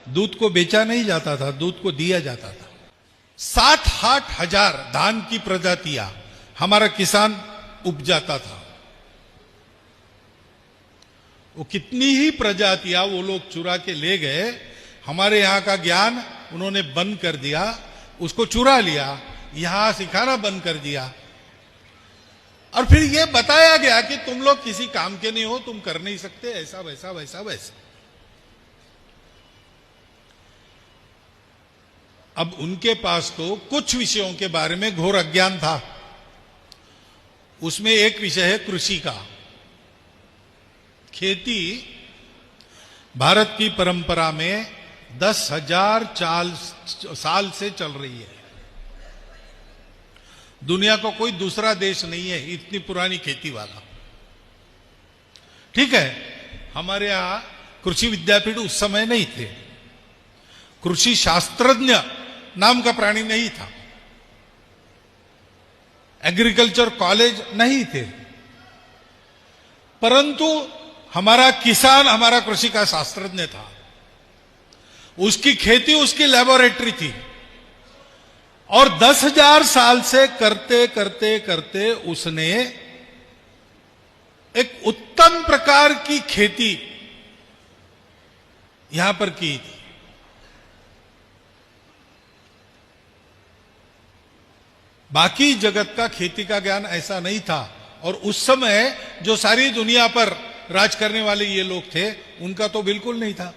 दूध को बेचा नहीं जाता था, दूध को दिया जाता था। 7-8 हजार धान की प्रजातियां हमारा किसान उपजाता था। वो कितनी ही प्रजातियां वो लोग चुरा के ले गए। हमारे यहां का ज्ञान उन्होंने बंद कर दिया, उसको चुरा लिया, यहां सिखाना बंद कर दिया। और फिर ये बताया गया कि तुम लोग किसी काम के नहीं हो, तुम कर नहीं सकते, ऐसा वैसा वैसा वैसा। अब उनके पास तो कुछ विषयों के बारे में घोर अज्ञान था। उसमें एक विषय है कृषि का। खेती भारत की परंपरा में 10,000 साल से चल रही है। दुनिया को कोई दूसरा देश नहीं है इतनी पुरानी खेती वाला। ठीक है, हमारे यहां कृषि विद्यापीठ उस समय नहीं थे, कृषि शास्त्रज्ञ नाम का प्राणी नहीं था, एग्रीकल्चर कॉलेज नहीं थे, परंतु हमारा किसान हमारा कृषि का शास्त्रज्ञ था। उसकी खेती उसकी लेबोरेटरी थी। और 10,000 साल से करते करते करते उसने एक उत्तम प्रकार की खेती यहां पर की थी। बाकी जगत का खेती का ज्ञान ऐसा नहीं था। और उस समय जो सारी दुनिया पर राज करने वाले ये लोग थे, उनका तो बिल्कुल नहीं था।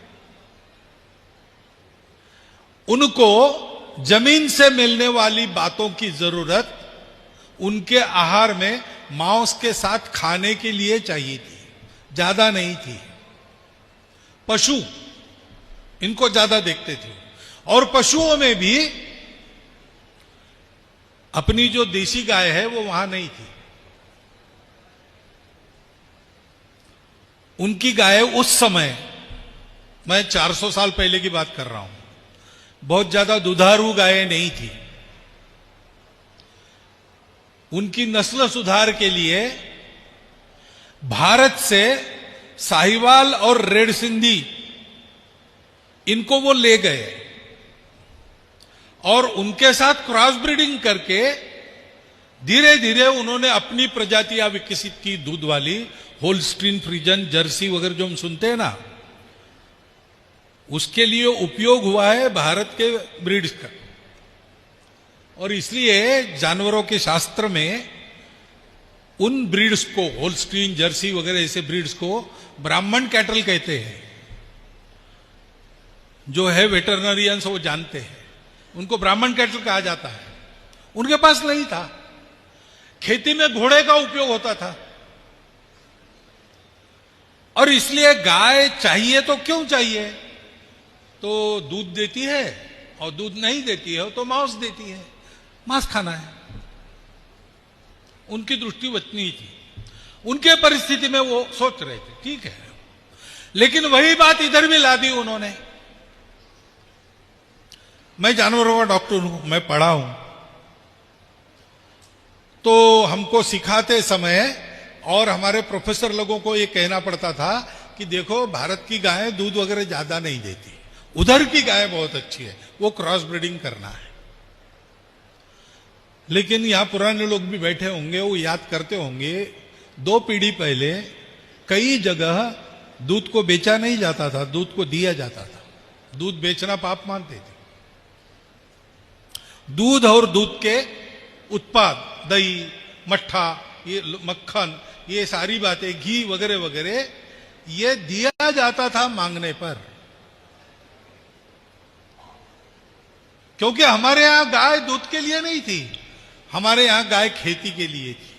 उनको जमीन से मिलने वाली बातों की जरूरत उनके आहार में मांस के साथ खाने के लिए चाहिए थी, ज्यादा नहीं थी। पशु इनको ज्यादा देखते थे। और पशुओं में भी अपनी जो देसी गाय है वो वहां नहीं थी। उनकी गाय उस समय, मैं 400 साल पहले की बात कर रहा हूं, बहुत ज्यादा दुधारू गायें नहीं थी। उनकी नस्ल सुधार के लिए भारत से साहिवाल और रेड सिंधी इनको वो ले गए और उनके साथ क्रॉस ब्रीडिंग करके धीरे धीरे उन्होंने अपनी प्रजातियां विकसित की। दूध वाली होल्स्टीन, फ्रीजन, जर्सी वगैरह जो हम सुनते हैं ना, उसके लिए उपयोग हुआ है भारत के ब्रीड्स का। और इसलिए जानवरों के शास्त्र में उन ब्रीड्स को, होल्स्टीन, जर्सी वगैरह ऐसे ब्रीड्स को ब्राह्मण कैटल कहते हैं। जो है वेटरनरियंस वो जानते हैं, उनको ब्राह्मण कैटल कहा जाता है। उनके पास नहीं था। खेती में घोड़े का उपयोग होता था। और इसलिए गाय चाहिए तो क्यों चाहिए? तो दूध देती है, और दूध नहीं देती है तो मांस देती है, मांस खाना है। उनकी दृष्टि वचनी थी। उनके परिस्थिति में वो सोच रहे थे, ठीक है। लेकिन वही बात इधर भी ला दी उन्होंने। मैं जानवरों का डॉक्टर हूं, मैं पढ़ा हूं, तो हमको सिखाते समय और हमारे प्रोफेसर लोगों को ये कहना पड़ता था कि देखो, भारत की गाय दूध वगैरह ज्यादा नहीं देती, उधर की गाय बहुत अच्छी है, वो क्रॉस ब्रीडिंग करना है। लेकिन यहां पुराने लोग भी बैठे होंगे, वो याद करते होंगे, 2 पीढ़ी पहले कई जगह दूध को बेचा नहीं जाता था, दूध को दिया जाता था। दूध बेचना पाप मानते थे। दूध और दूध के उत्पाद, दही, मट्ठा, ये मक्खन, ये सारी बातें, घी वगैरह वगैरह, ये दिया जाता था मांगने पर। क्योंकि हमारे यहां गाय दूध के लिए नहीं थी, हमारे यहां गाय खेती के लिए थी।